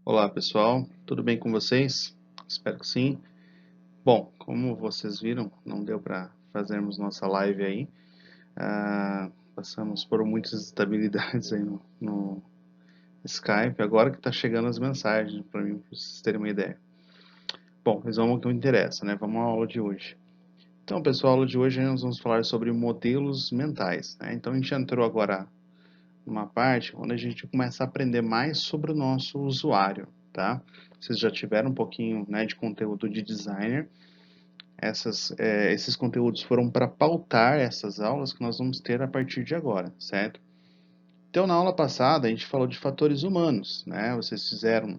Olá pessoal, tudo bem com vocês? Espero que sim. Bom, como vocês viram, não deu para fazermos nossa live aí. Passamos por muitas instabilidades aí no Skype. Agora que está chegando as mensagens para mim, para vocês terem uma ideia. Bom, mas vamos ao que interessa, né? Vamos à aula de hoje. Então, pessoal, a aula de hoje nós vamos falar sobre modelos mentais, né? Então, a gente entrou agora numa parte onde a gente começa a aprender mais sobre o nosso usuário, tá? Vocês já tiveram um pouquinho, né, de conteúdo de designer. Esses conteúdos foram para pautar essas aulas que nós vamos ter a partir de agora, certo? Então, na aula passada, a gente falou de fatores humanos, né? Vocês fizeram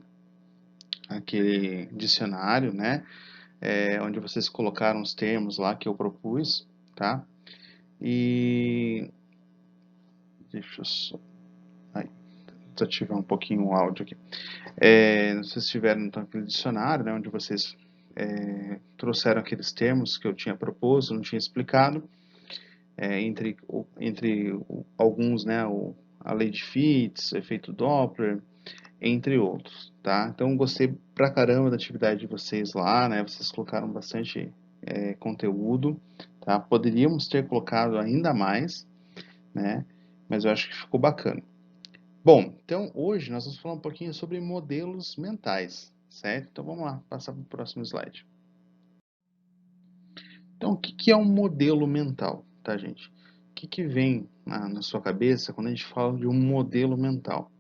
aquele dicionário, né? Onde vocês colocaram os termos lá que eu propus, tá? E deixa eu só desativar um pouquinho o áudio aqui. Vocês tiveram então aquele dicionário, né? Onde vocês trouxeram aqueles termos que eu tinha proposto, não tinha explicado. Entre alguns, né, a lei de Fitts, o efeito Doppler, entre outros, tá? Então, gostei pra caramba da atividade de vocês lá, né? Vocês colocaram bastante conteúdo, tá? Poderíamos ter colocado ainda mais, né? Mas eu acho que ficou bacana. Bom, então hoje nós vamos falar um pouquinho sobre modelos mentais, certo? Então vamos lá, passar para o próximo slide. Então, o que é um modelo mental, tá, gente? O que vem na sua cabeça quando a gente fala de um modelo mental,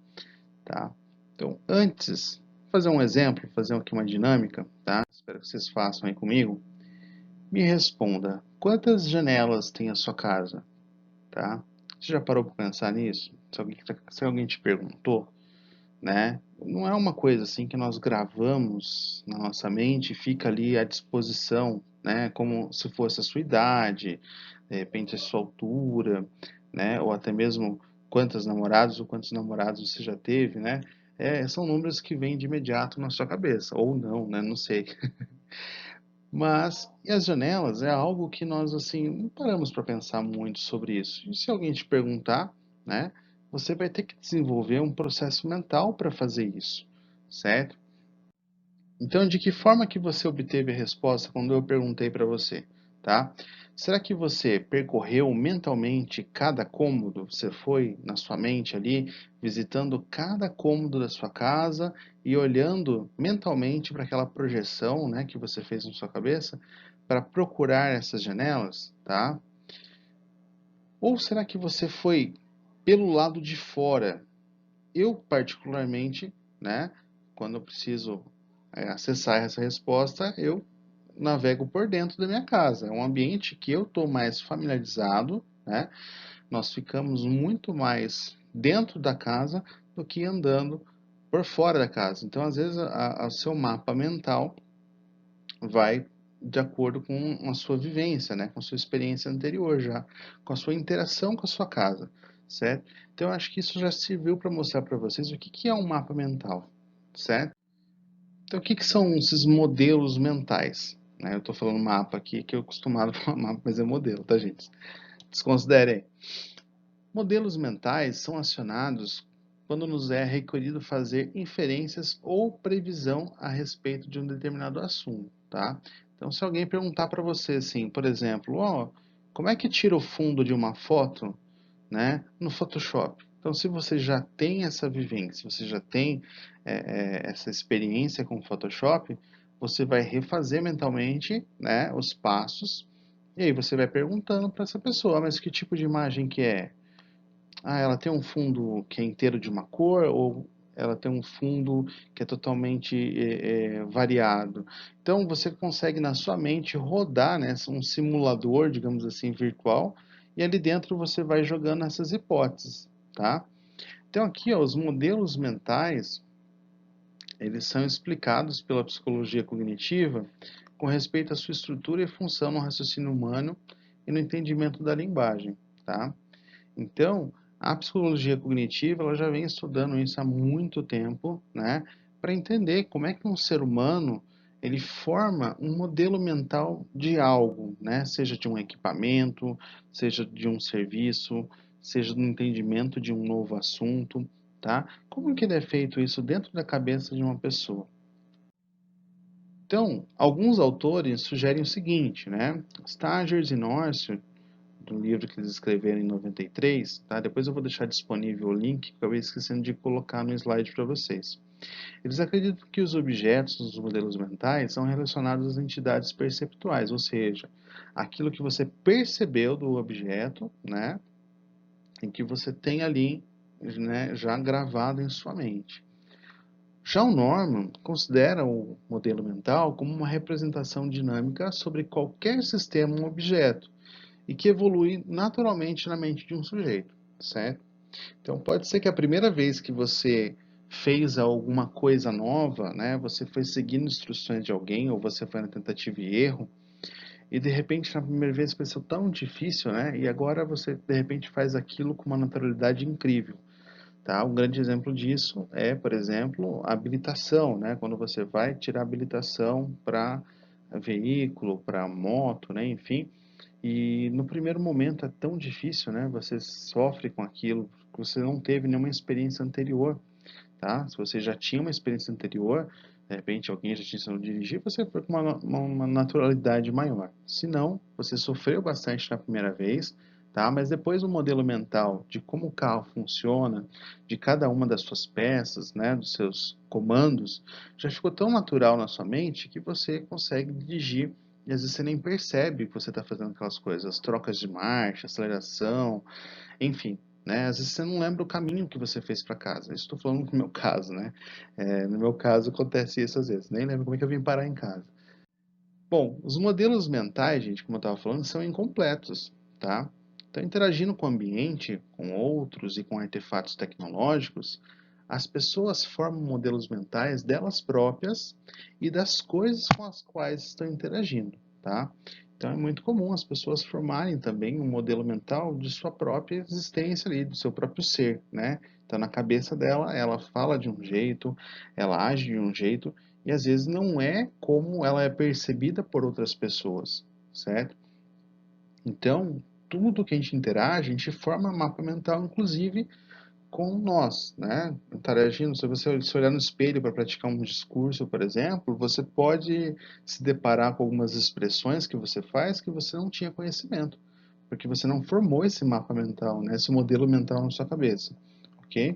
tá? Então, antes, fazer um exemplo, fazer aqui uma dinâmica, tá? Espero que vocês façam aí comigo. Me responda, quantas janelas tem a sua casa, tá? Você já parou para pensar nisso? Se alguém te perguntou, né? Não é uma coisa assim que nós gravamos na nossa mente e fica ali à disposição, né? Como se fosse a sua idade, de repente a sua altura, né? Ou até mesmo quantos namorados ou quantos namorados você já teve, né? São números que vêm de imediato na sua cabeça, ou não, né? Não sei. Mas, e as janelas é algo que nós, assim, não paramos para pensar muito sobre isso. E se alguém te perguntar, né, você vai ter que desenvolver um processo mental para fazer isso, certo? Então, de que forma que você obteve a resposta quando eu perguntei para você, tá? Será que você percorreu mentalmente cada cômodo? Você foi na sua mente ali, visitando cada cômodo da sua casa e olhando mentalmente para aquela projeção, né, que você fez na sua cabeça, para procurar essas janelas, tá? Ou será que você foi pelo lado de fora? Eu, particularmente, né, quando eu preciso acessar essa resposta, eu navego por dentro da minha casa. É um ambiente que eu estou mais familiarizado, né? Nós ficamos muito mais dentro da casa do que andando por fora da casa. Então, às vezes, o seu mapa mental vai de acordo com a sua vivência, né? Com a sua experiência anterior já, com a sua interação com a sua casa, certo? Então, eu acho que isso já serviu para mostrar para vocês o que é um mapa mental, certo? Então, o que são esses modelos mentais? Né? Eu estou falando mapa aqui, que eu acostumado a falar mapa, mas é modelo, tá, gente? Desconsiderem. Modelos mentais são acionados quando nos é requerido fazer inferências ou previsão a respeito de um determinado assunto, tá? Então, se alguém perguntar para você assim, por exemplo, como é que tira o fundo de uma foto, né, no Photoshop? Então, se você já tem essa vivência, você já tem essa experiência com o Photoshop, você vai refazer mentalmente, né, os passos e aí você vai perguntando para essa pessoa, mas que tipo de imagem que é? Ela tem um fundo que é inteiro de uma cor ou ela tem um fundo que é totalmente variado. Então você consegue na sua mente rodar, né, um simulador, digamos assim, virtual, e ali dentro você vai jogando essas hipóteses, tá? Então aqui, ó, os modelos mentais, eles são explicados pela psicologia cognitiva com respeito à sua estrutura e função no raciocínio humano e no entendimento da linguagem, tá? Então, a psicologia cognitiva ela já vem estudando isso há muito tempo, né, para entender como é que um ser humano ele forma um modelo mental de algo, né, seja de um equipamento, seja de um serviço, seja do entendimento de um novo assunto. tá? Como que ele é feito isso dentro da cabeça de uma pessoa? Então, alguns autores sugerem o seguinte, né? Stagers e Norcio, do livro que eles escreveram em 93, tá? Depois eu vou deixar disponível o link, que eu acabei esquecendo de colocar no slide para vocês. Eles acreditam que os objetos dos modelos mentais são relacionados às entidades perceptuais, ou seja, aquilo que você percebeu do objeto, né, em que você tem ali, né, já gravado em sua mente. Já o Norman considera o modelo mental como uma representação dinâmica sobre qualquer sistema ou objeto e que evolui naturalmente na mente de um sujeito, certo? Então pode ser que a primeira vez que você fez alguma coisa nova, né, você foi seguindo instruções de alguém ou você foi na tentativa e erro e de repente na primeira vez pareceu tão difícil, né, e agora você de repente faz aquilo com uma naturalidade incrível. Tá? Um grande exemplo disso é, por exemplo, a habilitação, né? Quando você vai tirar habilitação para veículo, para moto, né? Enfim, e no primeiro momento é tão difícil, né? Você sofre com aquilo, que você não teve nenhuma experiência anterior, tá? Se você já tinha uma experiência anterior, de repente alguém já te ensinou a dirigir, você foi com uma naturalidade maior. Se não, você sofreu bastante na primeira vez, tá? Mas depois o modelo mental de como o carro funciona, de cada uma das suas peças, né? Dos seus comandos, já ficou tão natural na sua mente que você consegue dirigir e às vezes você nem percebe que você está fazendo aquelas coisas, as trocas de marcha, aceleração, enfim, né? Às vezes você não lembra o caminho que você fez para casa. Isso estou falando no meu caso, né? No meu caso acontece isso às vezes. Nem lembro como é que eu vim parar em casa. Bom, os modelos mentais, gente, como eu estava falando, são incompletos, tá? Então, interagindo com o ambiente, com outros e com artefatos tecnológicos, as pessoas formam modelos mentais delas próprias e das coisas com as quais estão interagindo, tá? Então, é muito comum as pessoas formarem também um modelo mental de sua própria existência ali, do seu próprio ser, né? Então, na cabeça dela, ela fala de um jeito, ela age de um jeito, e às vezes não é como ela é percebida por outras pessoas, certo? Então, tudo que a gente interage, a gente forma mapa mental, inclusive com nós, né? Interagindo, se você se olhar no espelho para praticar um discurso, por exemplo, você pode se deparar com algumas expressões que você faz que você não tinha conhecimento, porque você não formou esse mapa mental, né? Esse modelo mental na sua cabeça. Ok?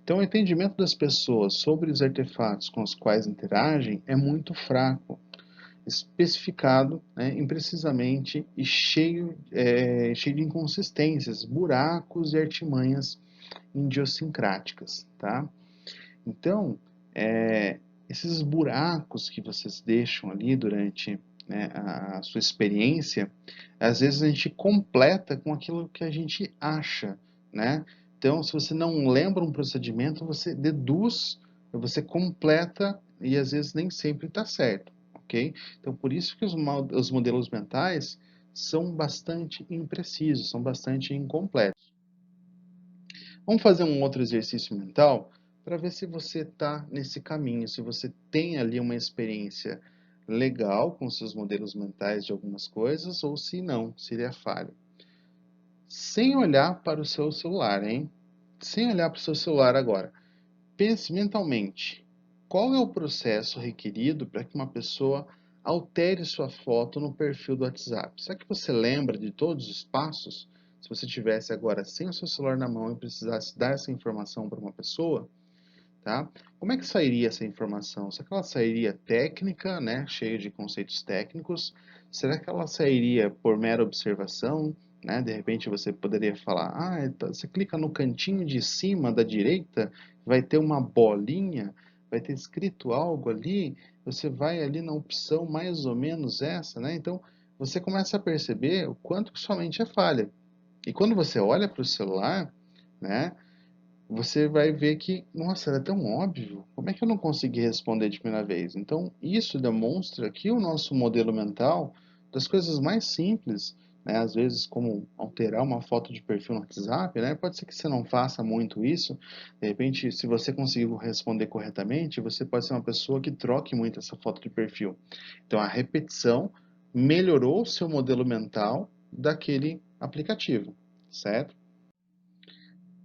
Então, o entendimento das pessoas sobre os artefatos com os quais interagem é muito fraco, especificado, né, imprecisamente e cheio de inconsistências, buracos e artimanhas idiosincráticas, tá? Então, esses buracos que vocês deixam ali durante, né, a sua experiência, às vezes a gente completa com aquilo que a gente acha, né? Então, se você não lembra um procedimento, você deduz, você completa e às vezes nem sempre está certo, ok? Então, por isso que os modelos mentais são bastante imprecisos, são bastante incompletos. Vamos fazer um outro exercício mental para ver se você está nesse caminho, se você tem ali uma experiência legal com seus modelos mentais de algumas coisas ou se não, se ele é falho. Sem olhar para o seu celular, hein? Sem olhar para o seu celular agora. Pense mentalmente. Qual é o processo requerido para que uma pessoa altere sua foto no perfil do WhatsApp? Será que você lembra de todos os passos? Se você tivesse agora sem o seu celular na mão e precisasse dar essa informação para uma pessoa, tá? Como é que sairia essa informação? Será que ela sairia técnica, né, cheia de conceitos técnicos? Será que ela sairia por mera observação, né? De repente você poderia falar, você clica no cantinho de cima da direita, vai ter uma bolinha, vai ter escrito algo ali, você vai ali na opção mais ou menos essa, né? Então, você começa a perceber o quanto que sua mente é falha. E quando você olha para o celular, né, você vai ver que, nossa, era tão óbvio, como é que eu não consegui responder de primeira vez? Então, isso demonstra que o nosso modelo mental, das coisas mais simples, né, às vezes como alterar uma foto de perfil no WhatsApp, né, pode ser que você não faça muito isso, de repente, se você conseguiu responder corretamente, você pode ser uma pessoa que troque muito essa foto de perfil. Então, a repetição melhorou o seu modelo mental daquele aplicativo, certo?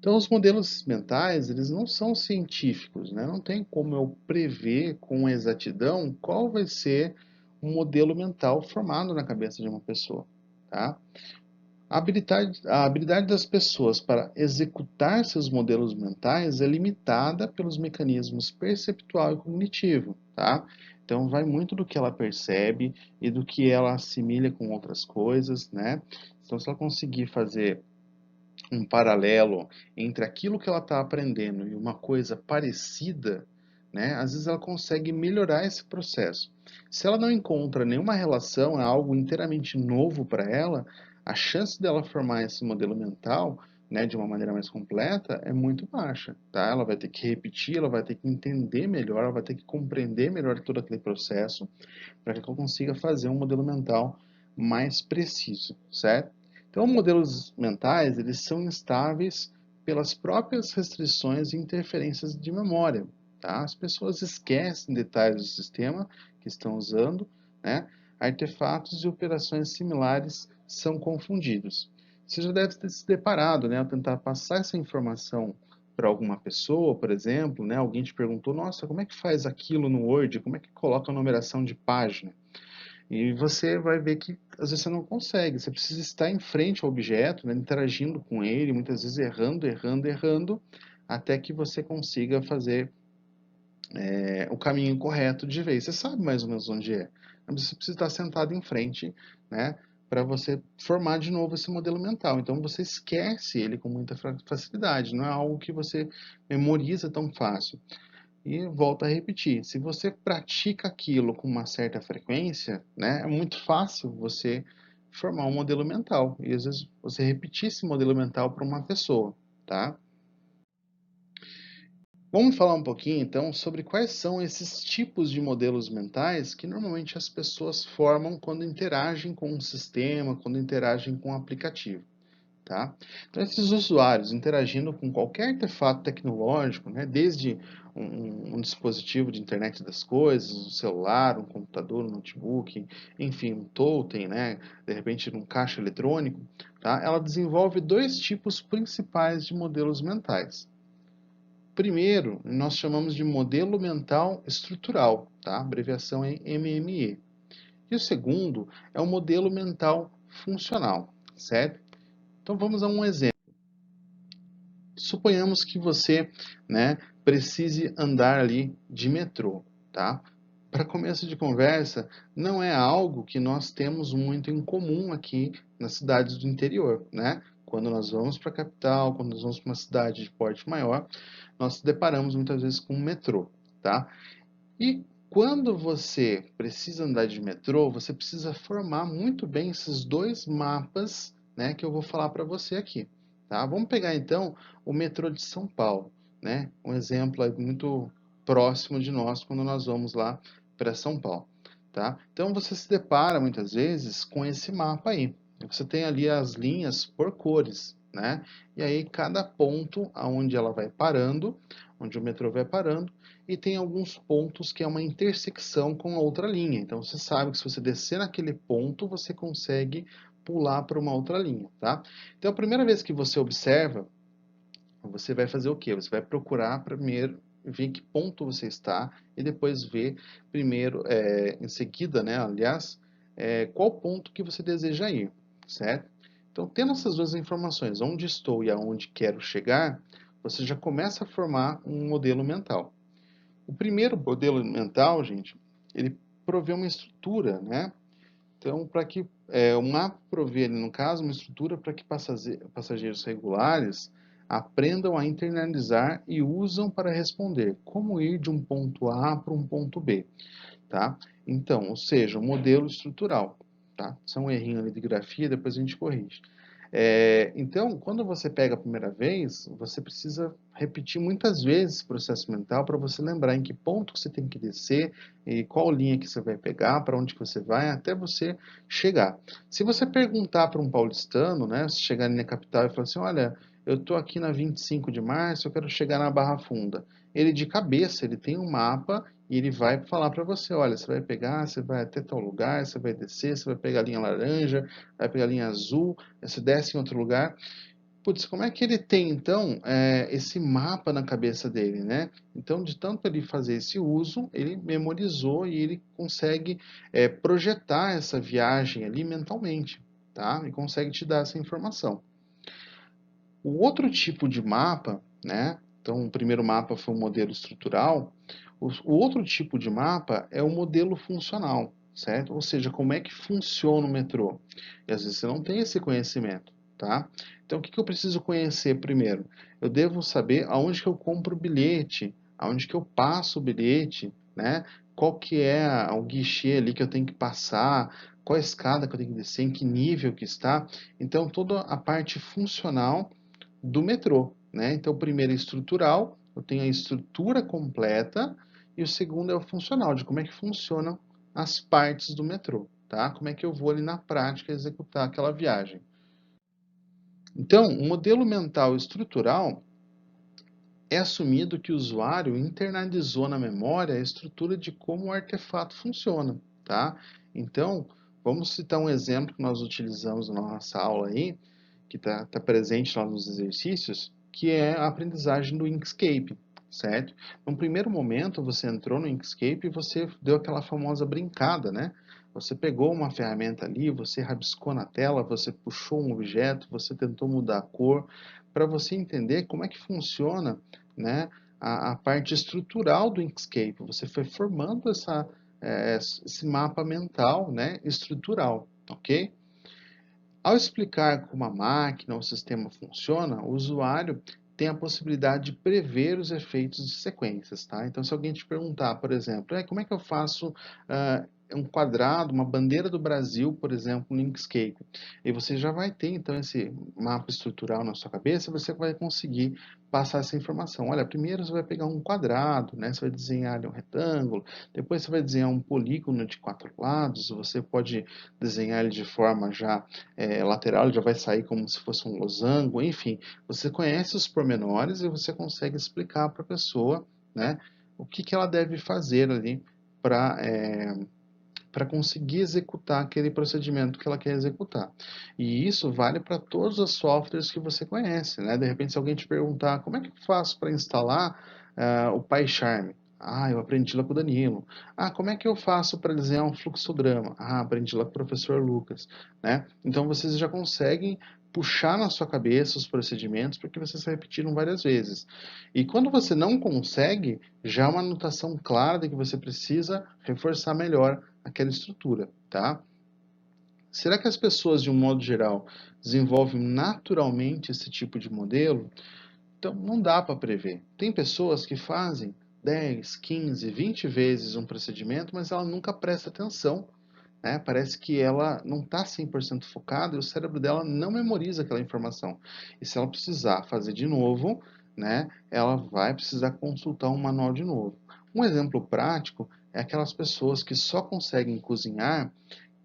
Então, os modelos mentais, eles não são científicos, né? Não tem como eu prever com exatidão qual vai ser um modelo mental formado na cabeça de uma pessoa, tá? A habilidade das pessoas para executar seus modelos mentais é limitada pelos mecanismos perceptual e cognitivo, tá? Então, vai muito do que ela percebe e do que ela assimila com outras coisas, né? Então, se ela conseguir fazer um paralelo entre aquilo que ela está aprendendo e uma coisa parecida, né, às vezes ela consegue melhorar esse processo. Se ela não encontra nenhuma relação, é algo inteiramente novo para ela, a chance dela formar esse modelo mental, né, de uma maneira mais completa é muito baixa, tá? Ela vai ter que repetir, ela vai ter que entender melhor, ela vai ter que compreender melhor todo aquele processo para que ela consiga fazer um modelo mental mais preciso, certo? Então, modelos mentais, eles são instáveis pelas próprias restrições e interferências de memória, tá? As pessoas esquecem detalhes do sistema que estão usando, né? Artefatos e operações similares são confundidos. Você já deve ter se deparado, né, ao tentar passar essa informação para alguma pessoa, por exemplo, né, alguém te perguntou, nossa, como é que faz aquilo no Word? Como é que coloca a numeração de página? E você vai ver que às vezes você não consegue, você precisa estar em frente ao objeto, né, interagindo com ele, muitas vezes errando, errando, errando, até que você consiga fazer o caminho correto de vez. Você sabe mais ou menos onde é, mas você precisa estar sentado em frente, né, para você formar de novo esse modelo mental. Então você esquece ele com muita facilidade, não é algo que você memoriza tão fácil. E volto a repetir, se você pratica aquilo com uma certa frequência, né, é muito fácil você formar um modelo mental. E às vezes você repetir esse modelo mental para uma pessoa, tá? Vamos falar um pouquinho então sobre quais são esses tipos de modelos mentais que normalmente as pessoas formam quando interagem com um sistema, quando interagem com um aplicativo. Tá? Então, esses usuários interagindo com qualquer artefato tecnológico, né, desde um dispositivo de internet das coisas, um celular, um computador, um notebook, enfim, um totem, né, de repente um caixa eletrônico, tá? Ela desenvolve dois tipos principais de modelos mentais. Primeiro, nós chamamos de modelo mental estrutural, tá? A abreviação é MME. E o segundo é o modelo mental funcional, certo? Então vamos a um exemplo. Suponhamos que você, né, precise andar ali de metrô, tá? Para começo de conversa, não é algo que nós temos muito em comum aqui nas cidades do interior, né? Quando nós vamos para a capital, quando nós vamos para uma cidade de porte maior, nós nos deparamos muitas vezes com o metrô, tá? E quando você precisa andar de metrô, você precisa formar muito bem esses dois mapas, né, que eu vou falar para você aqui, tá? Vamos pegar então o metrô de São Paulo, né? Um exemplo muito próximo de nós quando nós vamos lá para São Paulo, tá? Então você se depara muitas vezes com esse mapa aí. Você tem ali as linhas por cores, né? E aí cada ponto aonde ela vai parando, onde o metrô vai parando, e tem alguns pontos que é uma intersecção com a outra linha. Então você sabe que se você descer naquele ponto, você consegue pular para uma outra linha, tá? Então a primeira vez que você observa, você vai fazer o quê? Você vai procurar primeiro ver em que ponto você está e depois ver primeiro, em seguida, né, aliás, qual ponto que você deseja ir, certo? Então, tendo essas duas informações, onde estou e aonde quero chegar, você já começa a formar um modelo mental. O primeiro modelo mental, gente, ele provê uma estrutura, né? Então, para que o mapa provê, no caso, uma estrutura para que passageiros regulares aprendam a internalizar e usam para responder como ir de um ponto A para um ponto B, tá? Então, ou seja, um modelo estrutural, tá? Isso é um errinho ali de grafia, depois a gente corrige. Então, quando você pega a primeira vez, você precisa repetir muitas vezes esse processo mental para você lembrar em que ponto que você tem que descer e qual linha que você vai pegar, para onde que você vai, até você chegar. Se você perguntar para um paulistano, né, se chegar na capital e falar assim, olha, eu estou aqui na 25 de março, eu quero chegar na Barra Funda. Ele de cabeça, ele tem um mapa e ele vai falar para você, olha, você vai pegar, você vai até tal lugar, você vai descer, você vai pegar a linha laranja, vai pegar a linha azul, você desce em outro lugar. putz, como é que ele tem, então, esse mapa na cabeça dele, né? Então, de tanto ele fazer esse uso, ele memorizou e ele consegue projetar essa viagem ali mentalmente, tá? E consegue te dar essa informação. O outro tipo de mapa, né? Então, o primeiro mapa foi o modelo estrutural. O outro tipo de mapa é o modelo funcional, certo? Ou seja, como é que funciona o metrô. E às vezes você não tem esse conhecimento, tá? Então, o que eu preciso conhecer primeiro? Eu devo saber aonde que eu compro o bilhete, aonde que eu passo o bilhete, né? Qual que é o guichê ali que eu tenho que passar, qual a escada que eu tenho que descer, em que nível que está. Então, toda a parte funcional do metrô, né? Então, o primeiro é estrutural, eu tenho a estrutura completa, e o segundo é o funcional, de como é que funcionam as partes do metrô, tá? Como é que eu vou ali na prática executar aquela viagem. Então, o modelo mental estrutural é assumido que o usuário internalizou na memória a estrutura de como o artefato funciona, tá? Então, vamos citar um exemplo que nós utilizamos na nossa aula aí, que está presente lá nos exercícios, que é a aprendizagem do Inkscape, certo? No primeiro momento, você entrou no Inkscape e você deu aquela famosa brincada, né? Você pegou uma ferramenta ali, você rabiscou na tela, você puxou um objeto, você tentou mudar a cor, para você entender como é que funciona, né, a parte estrutural do Inkscape. Você foi formando esse mapa mental, né, estrutural, ok? Ao explicar como a máquina ou o sistema funciona, o usuário tem a possibilidade de prever os efeitos de sequências, tá? Então, se alguém te perguntar, por exemplo, como é que eu faço um quadrado, uma bandeira do Brasil, por exemplo, no Inkscape? E você já vai ter, então, esse mapa estrutural na sua cabeça, você vai conseguir passar essa informação. Olha, primeiro você vai pegar um quadrado, né? Você vai desenhar ali um retângulo, depois você vai desenhar um polígono de 4 lados, você pode desenhar ele de forma já lateral, ele já vai sair como se fosse um losango, enfim, você conhece os pormenores e você consegue explicar para a pessoa, né, o que, que ela deve fazer ali para conseguir executar aquele procedimento que ela quer executar. E isso vale para todos os softwares que você conhece, né? De repente, se alguém te perguntar como é que eu faço para instalar o PyCharm? Ah, eu aprendi lá com o Danilo. Ah, como é que eu faço para desenhar um fluxograma? Ah, aprendi lá com o professor Lucas, né? Então, vocês já conseguem puxar na sua cabeça os procedimentos porque vocês repetiram várias vezes. E quando você não consegue, já é uma anotação clara de que você precisa reforçar melhor aquela estrutura, tá? Será que as pessoas, de um modo geral, desenvolvem naturalmente esse tipo de modelo? Então, não dá para prever. Tem pessoas que fazem 10, 15, 20 vezes um procedimento, mas ela nunca presta atenção, né? Parece que ela não está 100% focada e o cérebro dela não memoriza aquela informação. E se ela precisar fazer de novo, né, ela vai precisar consultar um manual de novo. Um exemplo prático é aquelas pessoas que só conseguem cozinhar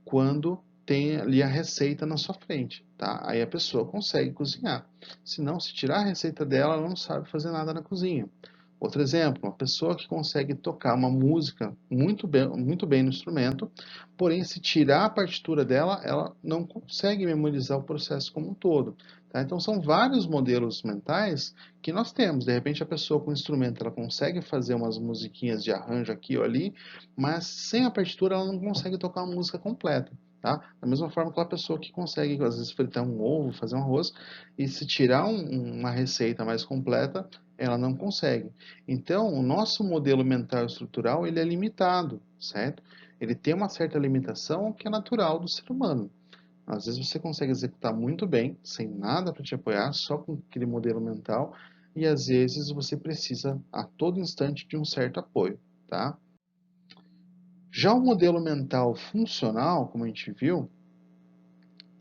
quando tem ali a receita na sua frente, tá? Aí a pessoa consegue cozinhar. Se não, se tirar a receita dela, ela não sabe fazer nada na cozinha. Outro exemplo, uma pessoa que consegue tocar uma música muito bem no instrumento, porém, se tirar a partitura dela, ela não consegue memorizar o processo como um todo. Tá? Então, são vários modelos mentais que nós temos. De repente, a pessoa com o instrumento ela consegue fazer umas musiquinhas de arranjo aqui ou ali, mas sem a partitura ela não consegue tocar uma música completa. Tá? Da mesma forma que aquela pessoa que consegue, às vezes, fritar um ovo, fazer um arroz, e se tirar uma receita mais completa, ela não consegue. Então, o nosso modelo mental estrutural ele é limitado, certo? Ele tem uma certa limitação que é natural do ser humano. Às vezes você consegue executar muito bem, sem nada para te apoiar, só com aquele modelo mental, e às vezes você precisa a todo instante de um certo apoio, tá? Já o modelo mental funcional, como a gente viu,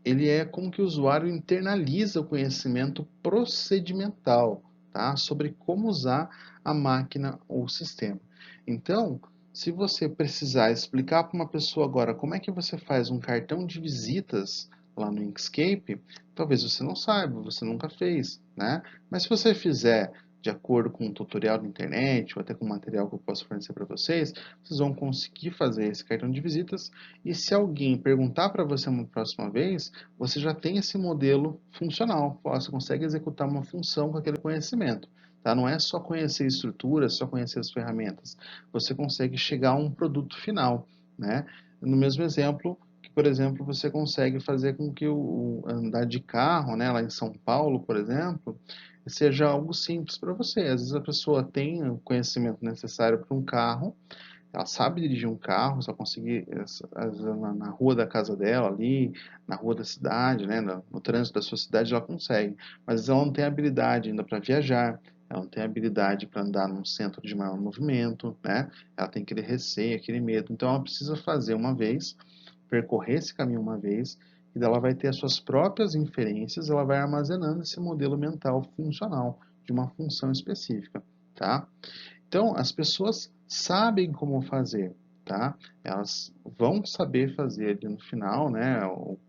ele é como que o usuário internaliza o conhecimento procedimental, tá? Sobre como usar a máquina ou o sistema. Então, se você precisar explicar para uma pessoa agora como é que você faz um cartão de visitas lá no Inkscape, talvez você não saiba, você nunca fez, né? Mas se você fizer de acordo com um tutorial da internet ou até com material que eu posso fornecer para vocês, vocês vão conseguir fazer esse cartão de visitas e se alguém perguntar para você uma próxima vez, você já tem esse modelo funcional, você consegue executar uma função com aquele conhecimento. Tá? Não é só conhecer a estrutura, só conhecer as ferramentas, você consegue chegar a um produto final, né? No mesmo exemplo, que, por exemplo, você consegue fazer com que o andar de carro, né, lá em São Paulo, por exemplo, seja algo simples para você. Às vezes a pessoa tem o conhecimento necessário para um carro, ela sabe dirigir um carro, só conseguir na rua da casa dela ali, na rua da cidade, né, no trânsito da sua cidade, ela consegue. Mas às vezes ela não tem habilidade ainda para viajar, ela não tem habilidade para andar num centro de maior movimento, né? Ela tem aquele receio, aquele medo. Então ela precisa fazer uma vez, percorrer esse caminho uma vez, e daí ela vai ter as suas próprias inferências, ela vai armazenando esse modelo mental funcional de uma função específica, tá? Então, as pessoas sabem como fazer, tá? Elas vão saber fazer ali no final, né,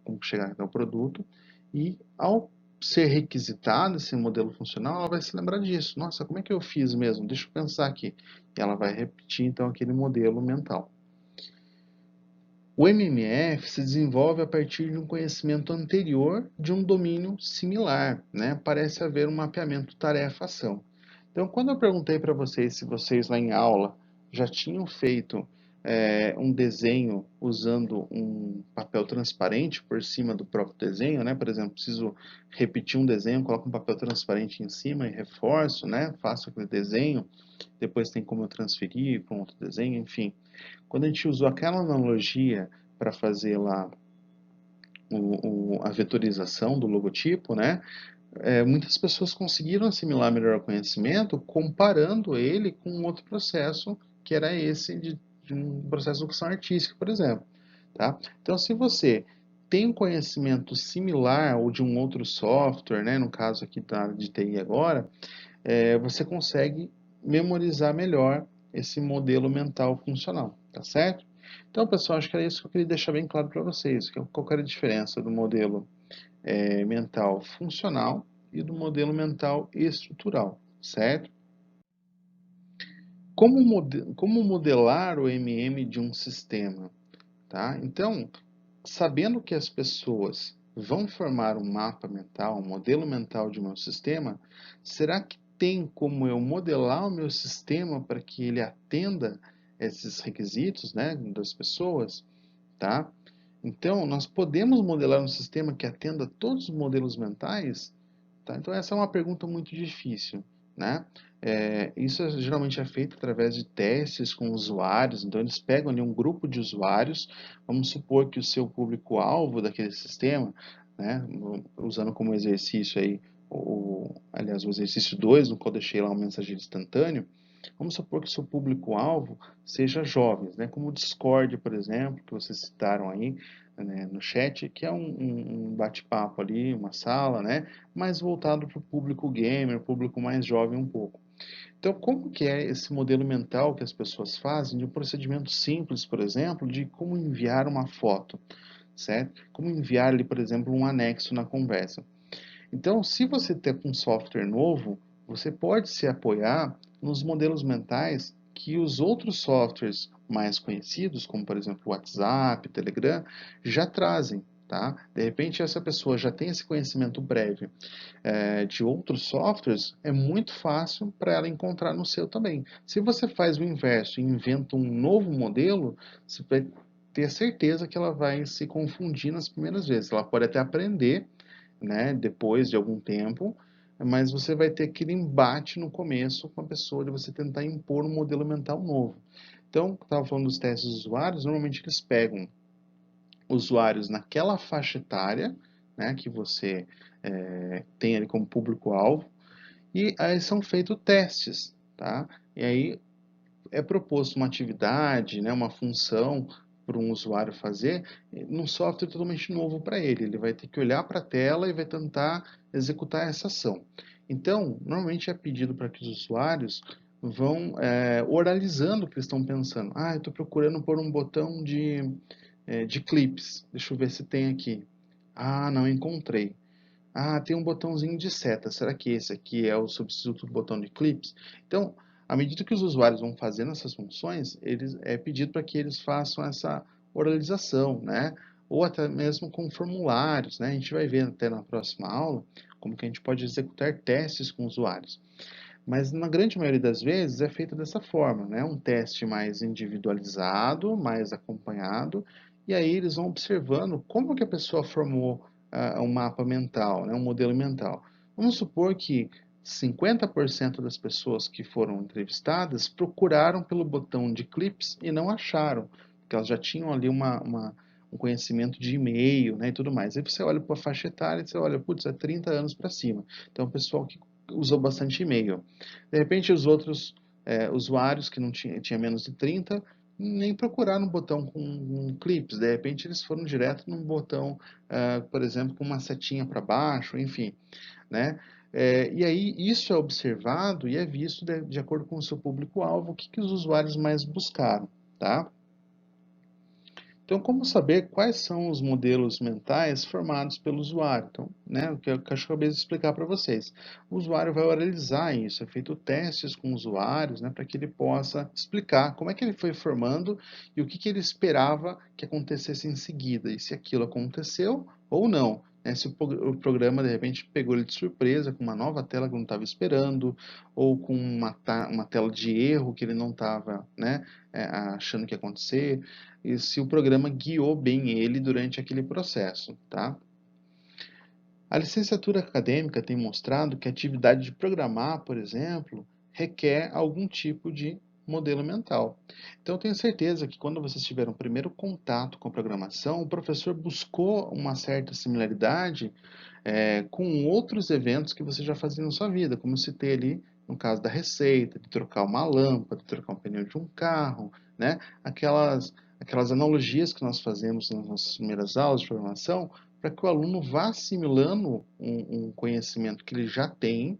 como chegar até o produto, e ao ser requisitado esse modelo funcional, ela vai se lembrar disso. Nossa, como é que eu fiz mesmo? Deixa eu pensar aqui. E ela vai repetir, então, aquele modelo mental. O MMF se desenvolve a partir de um conhecimento anterior de um domínio similar, né? Parece haver um mapeamento tarefa-ação. Então, quando eu perguntei para vocês se vocês lá em aula já tinham feito um desenho usando um papel transparente por cima do próprio desenho, né? Por exemplo, preciso repetir um desenho, coloco um papel transparente em cima e reforço, né? Faço aquele desenho, depois tem como eu transferir para um outro desenho, enfim. Quando a gente usou aquela analogia para fazer lá a vetorização do logotipo, né? Muitas pessoas conseguiram assimilar melhor o conhecimento comparando ele com um outro processo que era esse de um processo de educação artística, por exemplo. Tá? Então, se você tem um conhecimento similar ou de um outro software, né, no caso aqui da área de TI agora, você consegue memorizar melhor esse modelo mental funcional, tá certo? Então, pessoal, acho que era isso que eu queria deixar bem claro para vocês, qual que era a diferença do modelo mental funcional e do modelo mental estrutural, certo? Como modelar o MM de um sistema? Tá? Então, sabendo que as pessoas vão formar um mapa mental, um modelo mental de meu sistema, será que tem como eu modelar o meu sistema para que ele atenda esses requisitos, né, das pessoas, tá? Então, nós podemos modelar um sistema que atenda todos os modelos mentais? Tá? Então, essa é uma pergunta muito difícil, né? Isso geralmente é feito através de testes com usuários. Então, eles pegam ali um grupo de usuários. Vamos supor que o seu público-alvo daquele sistema, né, usando como exercício aí, aliás, o exercício 2, no qual eu deixei lá um mensageiro instantâneo, vamos supor que o seu público-alvo seja jovens, né, como o Discord, por exemplo, que vocês citaram aí, né, no chat, que é um bate-papo ali, uma sala, né, mais voltado para o público gamer, público mais jovem um pouco. Então, como que é esse modelo mental que as pessoas fazem de um procedimento simples, por exemplo, de como enviar uma foto, certo? Como enviar ali, por exemplo, um anexo na conversa. Então, se você tem um software novo, você pode se apoiar nos modelos mentais que os outros softwares mais conhecidos, como por exemplo o WhatsApp, Telegram, já trazem. Tá? De repente, essa pessoa já tem esse conhecimento prévio de outros softwares, é muito fácil para ela encontrar no seu também. Se você faz o inverso e inventa um novo modelo, você vai ter certeza que ela vai se confundir nas primeiras vezes. Ela pode até aprender, né, depois de algum tempo, mas você vai ter aquele embate no começo com a pessoa de você tentar impor um modelo mental novo. Então, estava falando dos testes dos usuários, normalmente eles pegam usuários naquela faixa etária, né, que você tem ali como público-alvo, e aí são feitos testes, tá? E aí é proposto uma atividade, né, uma função para um usuário fazer num software totalmente novo para ele. Ele vai ter que olhar para a tela e vai tentar executar essa ação. Então, normalmente é pedido para que os usuários vão oralizando o que eles estão pensando. Ah, eu estou procurando por um botão de clips. Deixa eu ver se tem aqui. Ah, não encontrei. Ah, tem um botãozinho de seta. Será que esse aqui é o substituto do botão de clips? Então, à medida que os usuários vão fazendo essas funções, é pedido para que eles façam essa oralização, né? Ou até mesmo com formulários, né? A gente vai ver até na próxima aula como que a gente pode executar testes com usuários. Mas na grande maioria das vezes é feito dessa forma, né? Um teste mais individualizado, mais acompanhado, e aí eles vão observando como que a pessoa formou um mapa mental, né? Um modelo mental. Vamos supor que 50% das pessoas que foram entrevistadas procuraram pelo botão de clips e não acharam, porque elas já tinham ali um conhecimento de e-mail, né, e tudo mais. Aí você olha para a faixa etária e você olha, putz, é 30 anos para cima. Então, o pessoal que usou bastante e-mail. De repente, os outros usuários que não tinha menos de 30 nem procuraram um botão com clips. De repente, eles foram direto num botão, por exemplo, com uma setinha para baixo, enfim, né? E aí, isso é observado e é visto de acordo com o seu público-alvo, o que os usuários mais buscaram, tá? Então, como saber quais são os modelos mentais formados pelo usuário? Então, né, o que eu acabei de explicar para vocês. O usuário vai oralizar isso, é feito testes com usuários, né, para que ele possa explicar como é que ele foi formando e o que ele esperava que acontecesse em seguida, e se aquilo aconteceu ou não. Né, se o programa, de repente, pegou ele de surpresa com uma nova tela que não estava esperando, ou com uma tela de erro que ele não estava, né, achando que ia acontecer, e se o programa guiou bem ele durante aquele processo, tá? A licenciatura acadêmica tem mostrado que a atividade de programar, por exemplo, requer algum tipo de modelo mental. Então, eu tenho certeza que quando vocês tiveram o primeiro contato com a programação, o professor buscou uma certa similaridade com outros eventos que você já fazia na sua vida, como eu citei ali no caso da receita, de trocar uma lâmpada, de trocar um pneu de um carro, né? Aquelas analogias que nós fazemos nas nossas primeiras aulas de programação, para que o aluno vá assimilando um conhecimento que ele já tem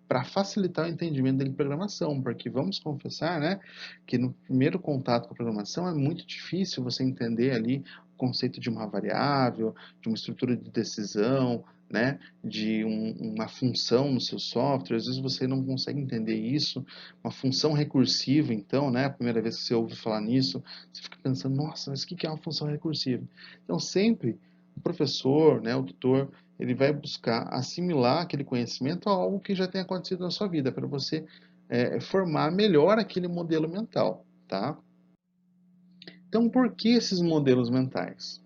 para facilitar o entendimento dele de programação, porque vamos confessar, né, que no primeiro contato com a programação é muito difícil você entender ali o conceito de uma variável, de uma estrutura de decisão, né, de uma função no seu software, às vezes você não consegue entender isso, uma função recursiva, então, né, a primeira vez que você ouve falar nisso, você fica pensando, nossa, mas o que é uma função recursiva? Então, sempre o professor, né, o tutor, ele vai buscar assimilar aquele conhecimento a algo que já tem acontecido na sua vida, para você formar melhor aquele modelo mental, tá? Então, por que esses modelos mentais?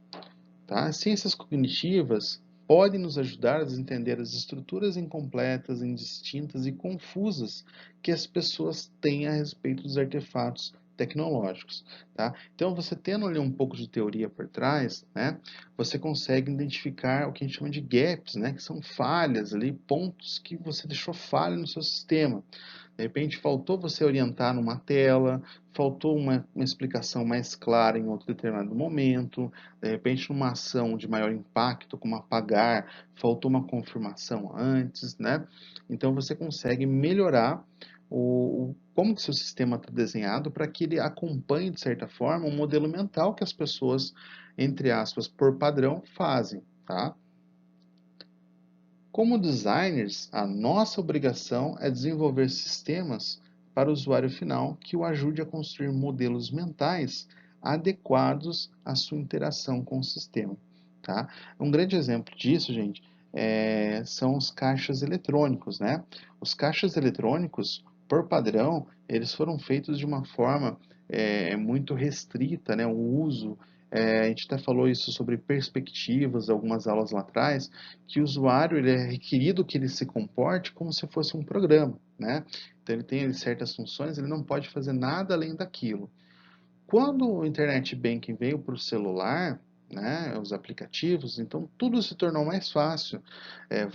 Tá? As ciências cognitivas podem nos ajudar a entender as estruturas incompletas, indistintas e confusas que as pessoas têm a respeito dos artefatos tecnológicos, tá? Então, você tendo ali um pouco de teoria por trás, né, você consegue identificar o que a gente chama de gaps, né, que são falhas ali, pontos que você deixou falha no seu sistema. De repente, faltou você orientar numa tela, faltou uma explicação mais clara em outro determinado momento, de repente, numa ação de maior impacto, como apagar, faltou uma confirmação antes, né? Então, você consegue melhorar como que seu sistema está desenhado para que ele acompanhe, de certa forma, um modelo mental que as pessoas, entre aspas, por padrão, fazem, tá? Como designers, a nossa obrigação é desenvolver sistemas para o usuário final que o ajude a construir modelos mentais adequados à sua interação com o sistema. Tá? Um grande exemplo disso, gente, são os caixas eletrônicos, né? Os caixas eletrônicos, por padrão, eles foram feitos de uma forma muito restrita, né? O uso, a gente até falou isso sobre perspectivas, algumas aulas lá atrás, que o usuário ele é requerido que ele se comporte como se fosse um programa, né? Então ele tem ali, certas funções, ele não pode fazer nada além daquilo. Quando o Internet Banking veio para o celular, né, os aplicativos, então tudo se tornou mais fácil.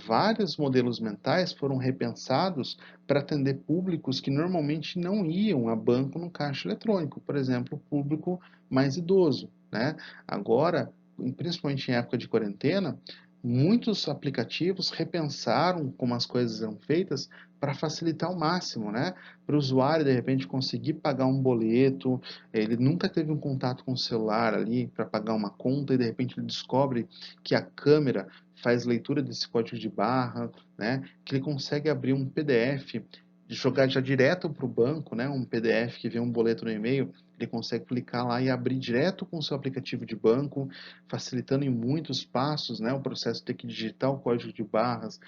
Vários modelos mentais foram repensados para atender públicos que normalmente não iam a banco no caixa eletrônico, por exemplo, o público mais idoso, né? Agora, principalmente em época de quarentena, muitos aplicativos repensaram como as coisas eram feitas para facilitar ao máximo, né? Para o usuário, de repente, conseguir pagar um boleto, ele nunca teve um contato com o celular ali para pagar uma conta e de repente ele descobre que a câmera faz leitura desse código de barra, né? Que ele consegue abrir um PDF, jogar já direto para o banco, né? Um PDF que vem um boleto no e-mail, ele consegue clicar lá e abrir direto com o seu aplicativo de banco, facilitando em muitos passos, né? O processo de ter que digitar o código de barras,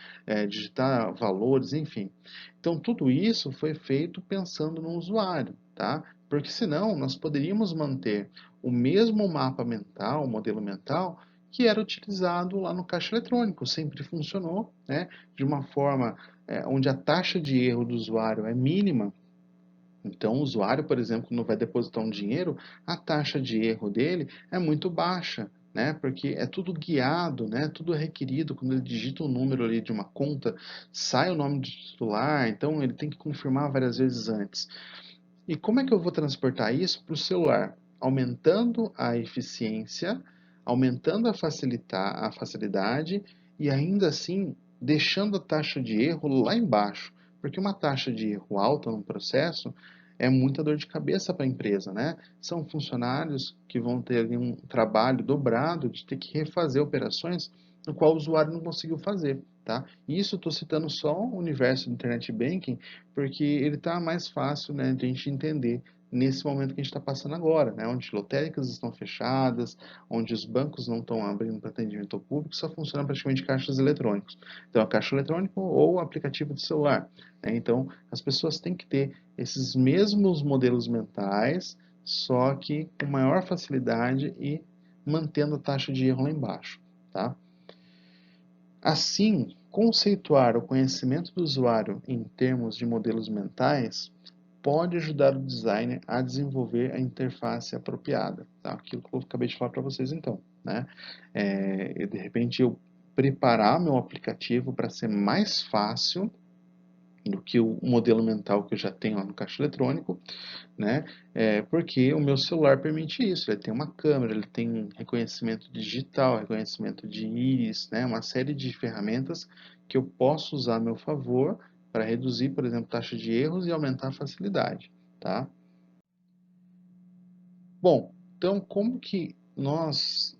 digitar valores, enfim. Então, tudo isso foi feito pensando no usuário, tá? Porque senão nós poderíamos manter o mesmo mapa mental, o modelo mental, que era utilizado lá no caixa eletrônico, sempre funcionou, né? De uma forma onde a taxa de erro do usuário é mínima. Então, o usuário, por exemplo, quando vai depositar um dinheiro, a taxa de erro dele é muito baixa, né? Porque é tudo guiado, né? Tudo requerido. Quando ele digita um número ali de uma conta, sai o nome do titular, então ele tem que confirmar várias vezes antes. E como é que eu vou transportar isso para o celular? Aumentando a eficiência, aumentando a facilidade e ainda assim deixando a taxa de erro lá embaixo. Porque uma taxa de erro alta no processo é muita dor de cabeça para a empresa, né? São funcionários que vão ter ali um trabalho dobrado de ter que refazer operações no qual o usuário não conseguiu fazer, tá? E isso estou citando só o universo do Internet Banking, porque ele está mais fácil, né, de a gente entender nesse momento que a gente está passando agora, né, onde lotéricas estão fechadas, onde os bancos não estão abrindo para atendimento ao público, só funciona praticamente caixas eletrônicos. Então, a caixa eletrônico ou o aplicativo de celular, né? Então, as pessoas têm que ter esses mesmos modelos mentais, só que com maior facilidade e mantendo a taxa de erro lá embaixo, tá? Assim, conceituar o conhecimento do usuário em termos de modelos mentais pode ajudar o designer a desenvolver a interface apropriada, tá? Aquilo que eu acabei de falar para vocês então, né? De repente eu preparar meu aplicativo para ser mais fácil do que o modelo mental que eu já tenho lá no caixa eletrônico, né? Porque o meu celular permite isso. Ele tem uma câmera, ele tem reconhecimento digital, reconhecimento de íris, né? Uma série de ferramentas que eu posso usar a meu favor para reduzir, por exemplo, taxa de erros e aumentar a facilidade, tá? Bom, então como que nós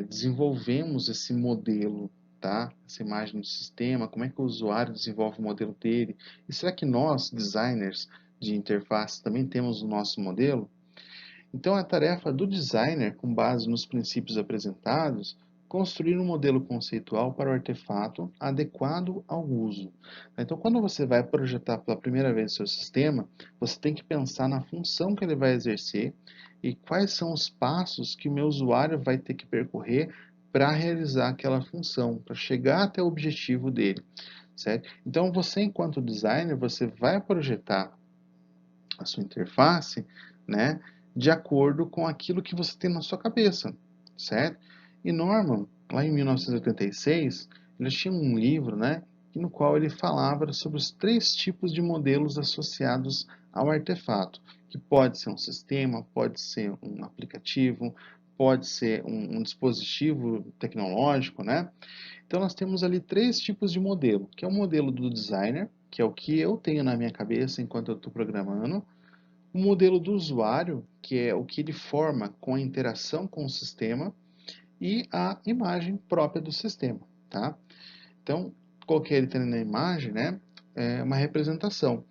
desenvolvemos esse modelo, tá? Essa imagem do sistema, como é que o usuário desenvolve o modelo dele? E será que nós, designers de interface, também temos o nosso modelo? Então, é a tarefa do designer, com base nos princípios apresentados, construir um modelo conceitual para o artefato adequado ao uso. Então, quando você vai projetar pela primeira vez o seu sistema, você tem que pensar na função que ele vai exercer e quais são os passos que o meu usuário vai ter que percorrer para realizar aquela função, para chegar até o objetivo dele, certo? Então, você, enquanto designer, você vai projetar a sua interface, né, de acordo com aquilo que você tem na sua cabeça, certo? E Norman, lá em 1986, ele tinha um livro, né, no qual ele falava sobre os 3 tipos de modelos associados ao artefato, que pode ser um sistema, pode ser um aplicativo, pode ser um dispositivo tecnológico, né? Então nós temos ali 3 tipos de modelo, que é o modelo do designer, que é o que eu tenho na minha cabeça enquanto eu estou programando, o modelo do usuário, que é o que ele forma com a interação com o sistema, e a imagem própria do sistema, tá? Então, coloquei ele na imagem, né? É uma representação,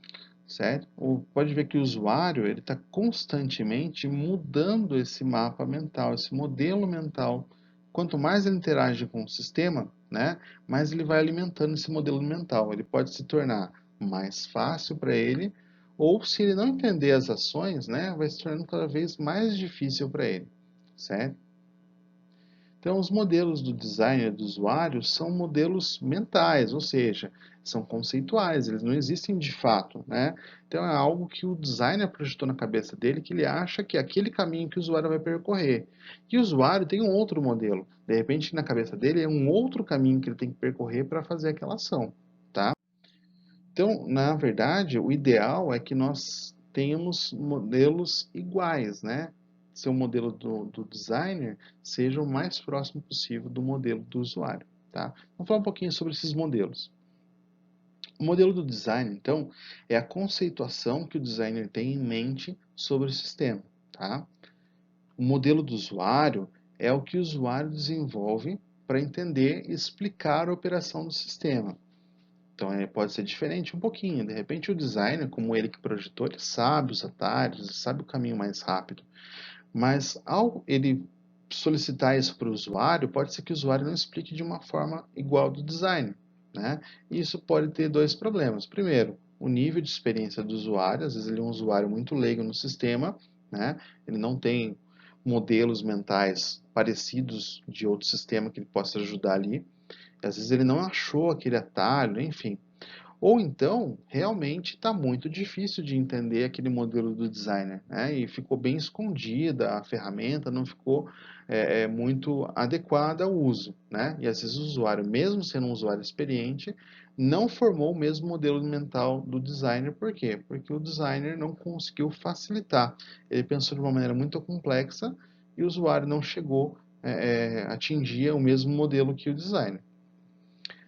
certo? Pode ver que o usuário ele está constantemente mudando esse mapa mental, esse modelo mental. Quanto mais ele interage com o sistema, né? Mais ele vai alimentando esse modelo mental. Ele pode se tornar mais fácil para ele, ou se ele não entender as ações, né? Vai se tornando cada vez mais difícil para ele, certo? Então, os modelos do designer do usuário são modelos mentais, ou seja, são conceituais, eles não existem de fato, né? Então, é algo que o designer projetou na cabeça dele, que ele acha que é aquele caminho que o usuário vai percorrer. E o usuário tem um outro modelo. De repente, na cabeça dele, é um outro caminho que ele tem que percorrer para fazer aquela ação, tá? Então, na verdade, o ideal é que nós tenhamos modelos iguais, né? Seu modelo do designer seja o mais próximo possível do modelo do usuário, tá? Vamos falar um pouquinho sobre esses modelos. O modelo do design, então, é a conceituação que o designer tem em mente sobre o sistema, tá? O modelo do usuário é o que o usuário desenvolve para entender e explicar a operação do sistema. Então, pode ser diferente um pouquinho. De repente, o designer, como ele que projetou, ele sabe os atalhos, ele sabe o caminho mais rápido. Mas, ao ele solicitar isso para o usuário, pode ser que o usuário não explique de uma forma igual ao do designer, né? E isso pode ter dois problemas. Primeiro, o nível de experiência do usuário. Às vezes, ele é um usuário muito leigo no sistema, né? Ele não tem modelos mentais parecidos de outro sistema que ele possa ajudar ali. Às vezes ele não achou aquele atalho, enfim. Ou então, realmente está muito difícil de entender aquele modelo do designer, né? E ficou bem escondida a ferramenta, não ficou muito adequada ao uso, né? E às vezes o usuário, mesmo sendo um usuário experiente, não formou o mesmo modelo mental do designer. Por quê? Porque o designer não conseguiu facilitar. Ele pensou de uma maneira muito complexa e o usuário não chegou a atingir o mesmo modelo que o designer.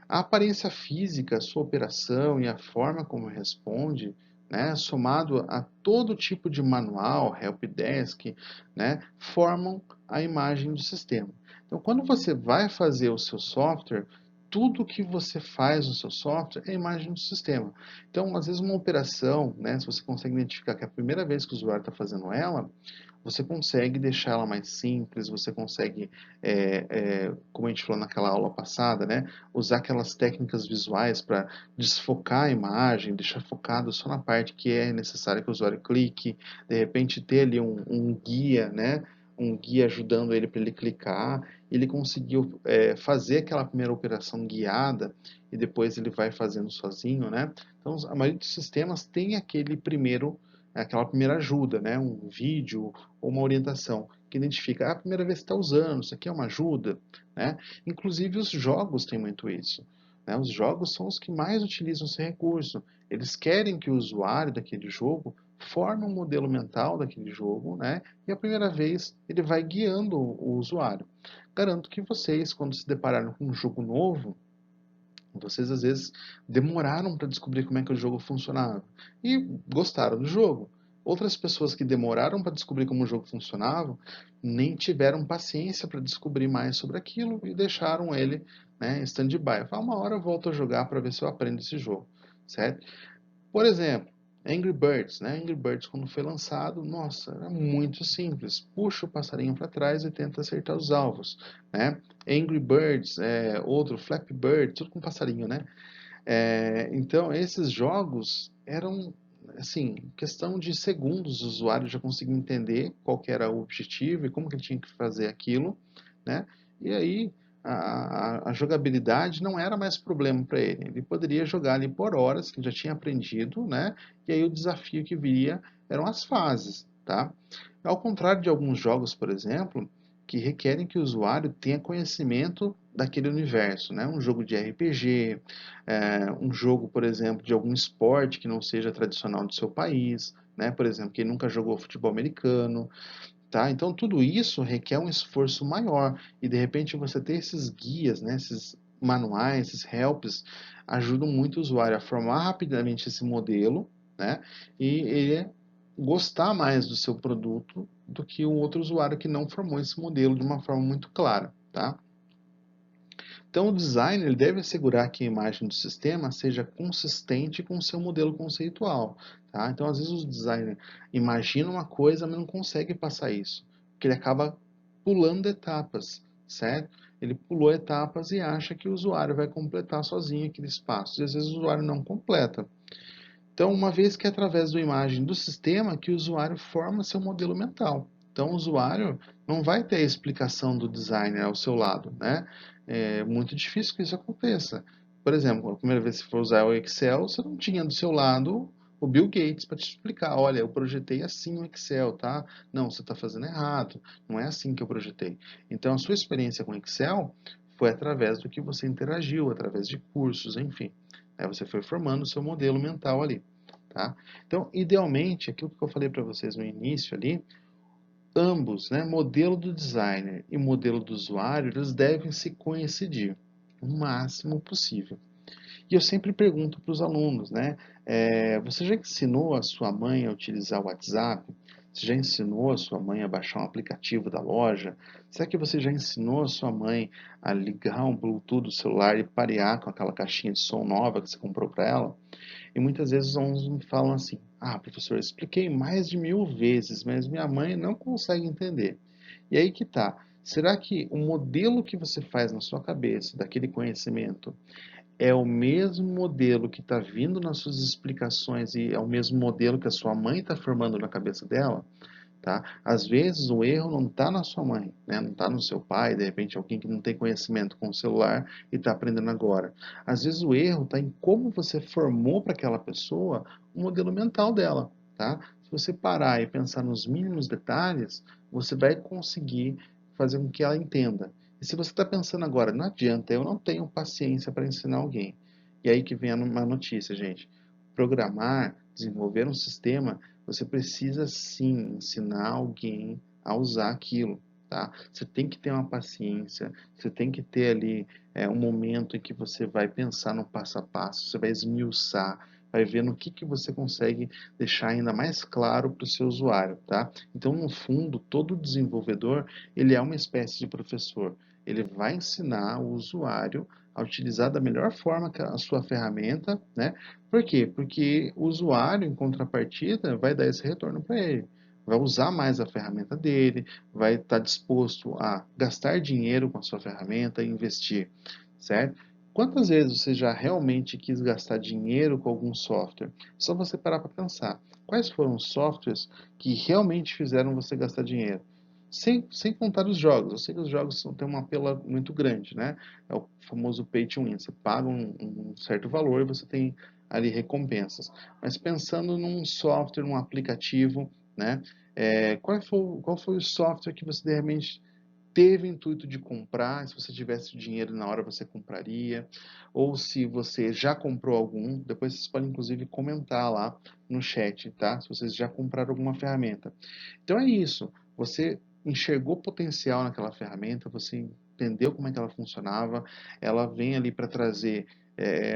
A aparência física, sua operação e a forma como responde, né, somado a todo tipo de manual, helpdesk, né, formam a imagem do sistema. Então, quando você vai fazer o seu software, tudo que você faz no seu software é a imagem do sistema. Então, às vezes uma operação, né, se você consegue identificar que é a primeira vez que o usuário está fazendo ela, você consegue deixar ela mais simples, você consegue, como a gente falou naquela aula passada, né, usar aquelas técnicas visuais para desfocar a imagem, deixar focado só na parte que é necessária que o usuário clique, de repente ter ali um guia, né, um guia ajudando ele para ele clicar, ele conseguiu fazer aquela primeira operação guiada e depois ele vai fazendo sozinho, né? Então, a maioria dos sistemas tem aquela primeira ajuda, né? Um vídeo ou uma orientação que identifica a primeira vez que está usando, isso aqui é uma ajuda, né? Inclusive os jogos têm muito isso, né? Os jogos são os que mais utilizam esse recurso. Eles querem que o usuário daquele jogo forme um modelo mental daquele jogo, né? E a primeira vez ele vai guiando o usuário. Garanto que vocês, quando se depararam com um jogo novo, vocês às vezes demoraram para descobrir como é que o jogo funcionava e gostaram do jogo. Outras pessoas que demoraram para descobrir como o jogo funcionava nem tiveram paciência para descobrir mais sobre aquilo e deixaram ele, né, em stand-by. Uma hora eu volto a jogar para ver se eu aprendo esse jogo, certo? Por exemplo, Angry Birds, né? Angry Birds quando foi lançado, nossa, era muito simples. Puxa o passarinho para trás e tenta acertar os alvos, né? Angry Birds, outro Flappy Bird, tudo com passarinho, né? Então esses jogos eram assim, questão de segundos, o usuário já conseguia entender qual que era o objetivo e como que ele tinha que fazer aquilo, né? E aí a jogabilidade não era mais problema para ele. Ele poderia jogar ali por horas, que ele já tinha aprendido, né? E aí o desafio que viria eram as fases, tá? Ao contrário de alguns jogos, por exemplo, que requerem que o usuário tenha conhecimento daquele universo, né? Um jogo de RPG, um jogo, por exemplo, de algum esporte que não seja tradicional do seu país, né? Por exemplo, quem nunca jogou futebol americano, tá? Então tudo isso requer um esforço maior e de repente você ter esses guias, né? Esses manuais, esses helps ajudam muito o usuário a formar rapidamente esse modelo, né? E ele gostar mais do seu produto do que um outro usuário que não formou esse modelo de uma forma muito clara, tá? Então, o designer ele deve assegurar que a imagem do sistema seja consistente com o seu modelo conceitual. Tá? Então, às vezes, o designer imagina uma coisa, mas não consegue passar isso, porque ele acaba pulando etapas, certo? Ele pulou etapas e acha que o usuário vai completar sozinho aquele espaço, e às vezes o usuário não completa. Então, uma vez que é através da imagem do sistema que o usuário forma seu modelo mental. Então, o usuário não vai ter a explicação do designer ao seu lado, né? É muito difícil que isso aconteça. Por exemplo, a primeira vez que você for usar o Excel, você não tinha do seu lado o Bill Gates para te explicar, olha, eu projetei assim o Excel, tá? Não, você está fazendo errado, não é assim que eu projetei. Então, a sua experiência com Excel foi através do que você interagiu, através de cursos, enfim. Aí você foi formando o seu modelo mental ali. Tá? Então, idealmente, aquilo que eu falei para vocês no início ali, ambos, né, modelo do designer e modelo do usuário, eles devem se coincidir o máximo possível. E eu sempre pergunto para os alunos, né, você já ensinou a sua mãe a utilizar o WhatsApp? Você já ensinou a sua mãe a baixar um aplicativo da loja? Será que você já ensinou a sua mãe a ligar um Bluetooth do celular e parear com aquela caixinha de som nova que você comprou para ela? E muitas vezes os alunos me falam assim: ah, professor, eu expliquei mais de 1000 vezes, mas minha mãe não consegue entender. E aí que tá. Será que o modelo que você faz na sua cabeça daquele conhecimento é o mesmo modelo que está vindo nas suas explicações e é o mesmo modelo que a sua mãe está formando na cabeça dela? Tá? Às vezes o erro não está na sua mãe, né? Não está no seu pai, de repente alguém que não tem conhecimento com o celular e está aprendendo agora. Às vezes o erro está em como você formou para aquela pessoa o modelo mental dela. Tá? Se você parar e pensar nos mínimos detalhes, você vai conseguir fazer com que ela entenda. E se você está pensando agora, não adianta, eu não tenho paciência para ensinar alguém. E aí que vem uma notícia, gente. Programar, desenvolver um sistema, você precisa sim ensinar alguém a usar aquilo, tá? Você tem que ter uma paciência, você tem que ter ali um momento em que você vai pensar no passo a passo, você vai esmiuçar, vai ver no que você consegue deixar ainda mais claro para o seu usuário, tá? Então, no fundo, todo desenvolvedor, ele é uma espécie de professor. Ele vai ensinar o usuário a utilizar da melhor forma a sua ferramenta, né? Por quê? Porque o usuário, em contrapartida, vai dar esse retorno para ele. Vai usar mais a ferramenta dele, vai estar disposto a gastar dinheiro com a sua ferramenta e investir, certo? Quantas vezes você já realmente quis gastar dinheiro com algum software? É só você parar para pensar. Quais foram os softwares que realmente fizeram você gastar dinheiro? Sem contar os jogos. Eu sei que os jogos têm uma apelo muito grande, né? É o famoso pay to win. Você paga um certo valor e você tem ali recompensas. Mas pensando num software, num aplicativo, né? Qual foi o software que você de repente teve o intuito de comprar? Se você tivesse dinheiro na hora, você compraria? Ou se você já comprou algum, depois vocês podem inclusive comentar lá no chat, tá? Se vocês já compraram alguma ferramenta. Então é isso. Você enxergou potencial naquela ferramenta, você entendeu como é que ela funcionava, ela vem ali para trazer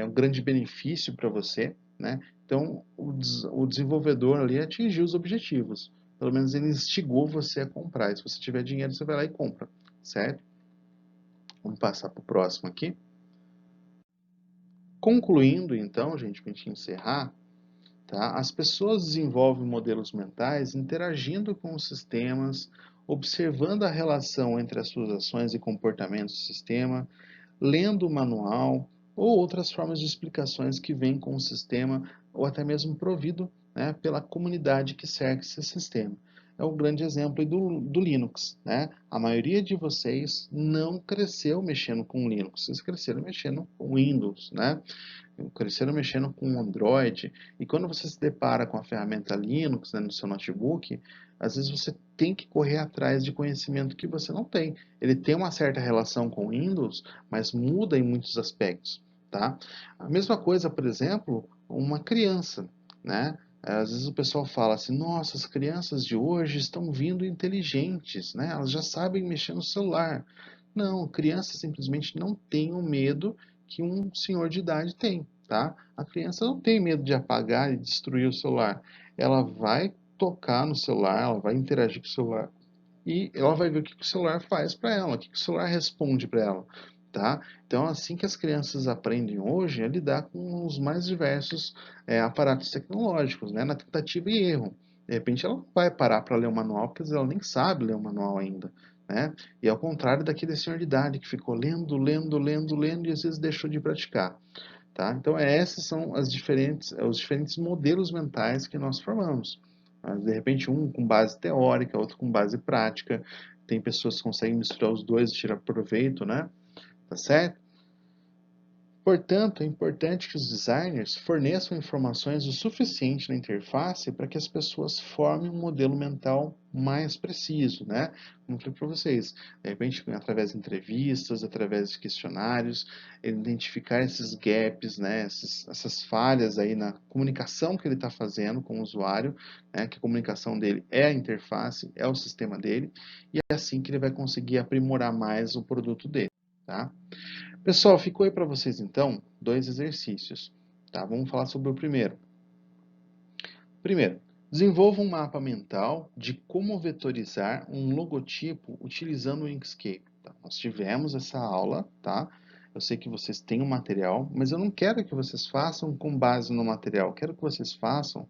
um grande benefício para você, né? Então o desenvolvedor ali atingiu os objetivos. Pelo menos ele instigou você a comprar. E se você tiver dinheiro, você vai lá e compra, certo? Vamos passar para o próximo aqui. Concluindo, então, gente, para a gente encerrar, tá? As pessoas desenvolvem modelos mentais interagindo com os sistemas, observando a relação entre as suas ações e comportamentos do sistema, lendo o manual ou outras formas de explicações que vêm com o sistema ou até mesmo provido, né, pela comunidade que cerca esse sistema. É um grande exemplo do Linux, né? A maioria de vocês não cresceu mexendo com Linux, vocês cresceram mexendo com Windows, né? Cresceram mexendo com Android, e quando você se depara com a ferramenta Linux, né, no seu notebook, às vezes você tem que correr atrás de conhecimento que você não tem. Ele tem uma certa relação com Windows, mas muda em muitos aspectos, tá? A mesma coisa, por exemplo, uma criança, né? Às vezes o pessoal fala assim: nossa, as crianças de hoje estão vindo inteligentes, né? Elas já sabem mexer no celular. Não, criança simplesmente não tem o medo que um senhor de idade tem, tá? A criança não tem medo de apagar e destruir o celular. Ela vai tocar no celular, ela vai interagir com o celular e ela vai ver o que o celular faz para ela, o que o celular responde para ela, tá? Então, assim que as crianças aprendem hoje é lidar com os mais diversos aparatos tecnológicos, né? Na tentativa e erro. De repente, ela não vai parar para ler o manual, porque ela nem sabe ler o manual ainda, né? E ao contrário daquele senhor de idade que ficou lendo, lendo, lendo, lendo e às vezes deixou de praticar, tá? Então, esses são os diferentes modelos mentais que nós formamos. De repente, um com base teórica, outro com base prática. Tem pessoas que conseguem misturar os dois e tirar proveito, né? Tá certo? Portanto, é importante que os designers forneçam informações o suficiente na interface para que as pessoas formem um modelo mental mais preciso, né? Como eu falei para vocês, de repente, através de entrevistas, através de questionários, identificar esses gaps, né? Essas falhas aí na comunicação que ele está fazendo com o usuário, né? Que a comunicação dele é a interface, é o sistema dele, e é assim que ele vai conseguir aprimorar mais o produto dele, tá? Pessoal, ficou aí para vocês então 2 exercícios, tá? Vamos falar sobre o primeiro. Primeiro, Desenvolva um mapa mental de como vetorizar um logotipo utilizando o Inkscape. Tá? Nós tivemos essa aula, tá? Eu sei que vocês têm o material, mas eu não quero que vocês façam com base no material. Eu quero que vocês façam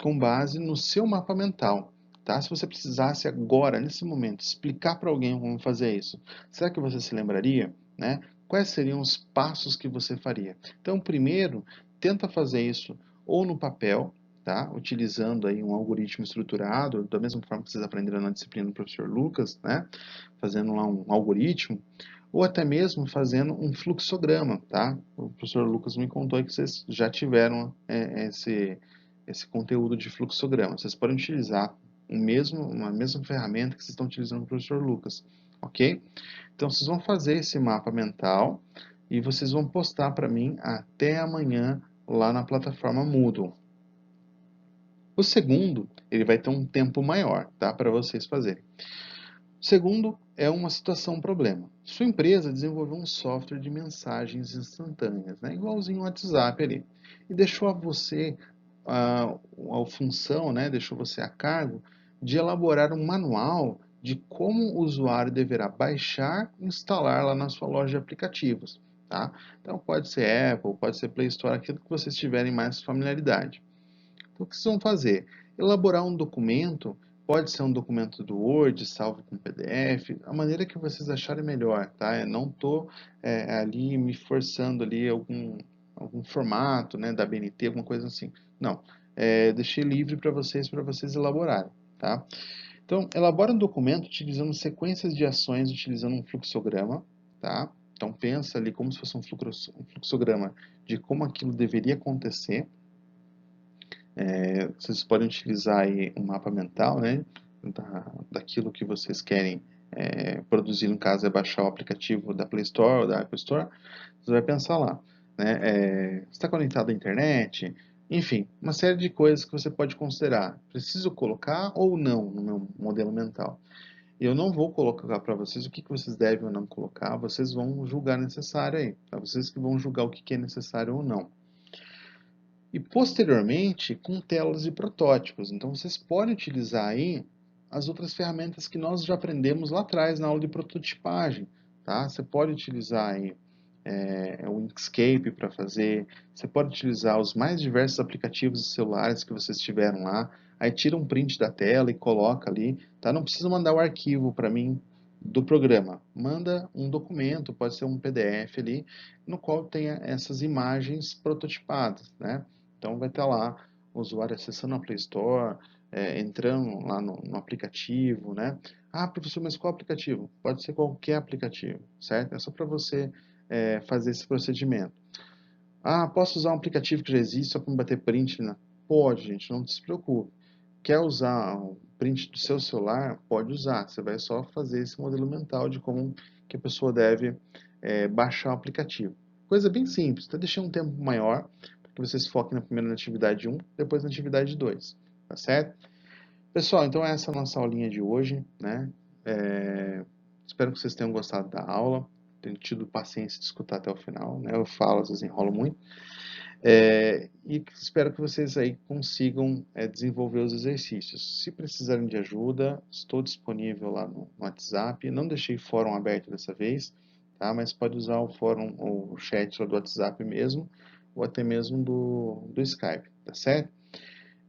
com base no seu mapa mental. Tá? Se você precisasse agora, nesse momento, explicar para alguém como fazer isso, será que você se lembraria? Né? Quais seriam os passos que você faria? Então, primeiro, tenta fazer isso ou no papel, tá? Utilizando aí um algoritmo estruturado, da mesma forma que vocês aprenderam na disciplina do professor Lucas, né? Fazendo lá um algoritmo, ou até mesmo fazendo um fluxograma, tá? O professor Lucas me contou que vocês já tiveram esse conteúdo de fluxograma. Vocês podem utilizar uma mesma ferramenta que vocês estão utilizando no professor Lucas, ok? Então, vocês vão fazer esse mapa mental e vocês vão postar para mim até amanhã lá na plataforma Moodle. O segundo, ele vai ter um tempo maior, tá? Para vocês fazerem. O segundo é uma situação-problema. Sua empresa desenvolveu um software de mensagens instantâneas, né? Igualzinho o WhatsApp ali, e deixou a você a função, né? Deixou você a cargo de elaborar um manual de como o usuário deverá baixar e instalar lá na sua loja de aplicativos, tá? Então pode ser Apple, pode ser Play Store, aquilo que vocês tiverem mais familiaridade. Então, o que vocês vão fazer? Elaborar um documento, pode ser um documento do Word, salvo com PDF, a maneira que vocês acharem melhor, tá? Eu não estou ali me forçando ali algum formato, né, da BNT, alguma coisa assim. Não, deixei livre para vocês elaborarem, tá? Então, elabora um documento utilizando sequências de ações, utilizando um fluxograma, tá? Então, pensa ali como se fosse um fluxograma de como aquilo deveria acontecer. Vocês podem utilizar aí um mapa mental, né, daquilo que vocês querem produzir, no caso é baixar o aplicativo da Play Store ou da Apple Store, você vai pensar lá, né, está conectado à internet, enfim, uma série de coisas que você pode considerar, preciso colocar ou não no meu modelo mental. Eu não vou colocar para vocês o que vocês devem ou não colocar, vocês vão julgar necessário aí, tá? Vocês que vão julgar o que é necessário ou não. E posteriormente com telas e protótipos. Então vocês podem utilizar aí as outras ferramentas que nós já aprendemos lá atrás na aula de prototipagem, tá? Você pode utilizar aí o Inkscape para fazer, você pode utilizar os mais diversos aplicativos de celulares que vocês tiveram lá, aí tira um print da tela e coloca ali, tá? Não precisa mandar o arquivo para mim do programa, manda um documento, pode ser um PDF ali, no qual tenha essas imagens prototipadas, né? Então vai estar lá o usuário acessando a Play Store, entrando lá no aplicativo, né? Ah, professor, mas qual aplicativo? Pode ser qualquer aplicativo, certo? É só para você fazer esse procedimento. Ah, posso usar um aplicativo que já existe só para bater print? Né? Pode, gente, não se preocupe. Quer usar o print do seu celular? Pode usar. Você vai só fazer esse modelo mental de como que a pessoa deve baixar o aplicativo. Coisa bem simples. Até deixei um tempo maior para que vocês foquem na primeira na atividade 1, depois na atividade 2. Tá certo? Pessoal, então essa é a nossa aulinha de hoje, né? Espero que vocês tenham gostado da aula, tenham tido paciência de escutar até o final, né? Eu falo, às vezes enrolo muito. E espero que vocês aí consigam desenvolver os exercícios. Se precisarem de ajuda, estou disponível lá no WhatsApp. Não deixei fórum aberto dessa vez, tá? Mas pode usar o fórum ou o chat lá do WhatsApp mesmo, ou até mesmo do Skype, tá certo?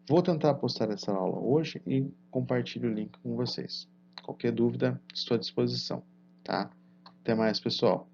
Vou tentar postar essa aula hoje e compartilho o link com vocês. Qualquer dúvida, estou à disposição, tá? Até mais, pessoal.